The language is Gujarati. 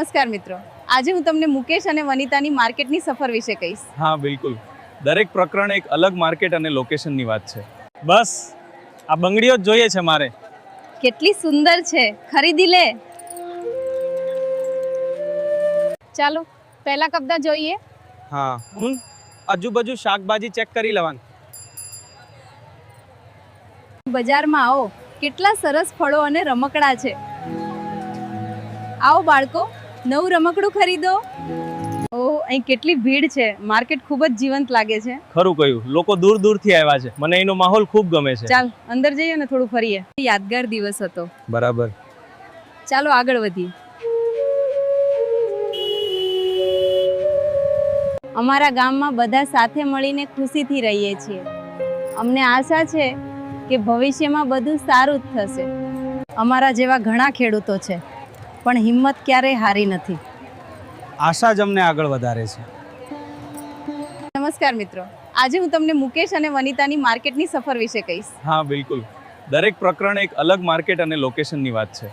નમસ્કાર મિત્રો, આજે હું તમને મુકેશ અને વનિતાની માર્કેટની સફર વિશે કહીશ. હા બિલકુલ, દરેક પ્રકરણ એક અલગ માર્કેટ અને લોકેશનની વાત છે. બસ આ બંગડીઓ જ જોઈએ છે મારે. કેટલી સુંદર છે, ખરીદી લે. ચાલો પહેલા કપડા જોઈએ. હા આજુબાજુ શાકભાજી ચેક કરી લેવાનું. બજારમાં આવો, કેટલા સરસ ફળો અને રમકડા છે. આવો બાળકો, નવું રમકડું ખરીદો. ઓહ, અહીં કેટલી ભીડ છે. માર્કેટ ખૂબ જ જીવંત લાગે છે. ખરું કહ્યું, લોકો દૂર દૂરથી આવ્યા છે. મને એનો માહોલ ખૂબ ગમે છે. ચાલ અંદર જઈએ ને થોડું ફરીએ. યાદગાર દિવસ હતો. બરાબર. ચાલો આગળ વધીએ. અમારા ગામમાં બધા સાથે મળીને ખુશીથી રહીએ છીએ. અમને આશા છે કે ભવિષ્યમાં બધું સારું જ થશે. અમારા જેવા ઘણા ખેડૂતો છે, પણ હિંમત ક્યારેય હારી નથી. આશા જ અમને આગળ વધારે છે. નમસ્કાર મિત્રો, આજે હું તમને મુકેશ અને વનિતાની માર્કેટની સફર વિશે કહીશ. હા બિલકુલ, દરેક પ્રકરણ એક અલગ માર્કેટ અને લોકેશનની વાત છે.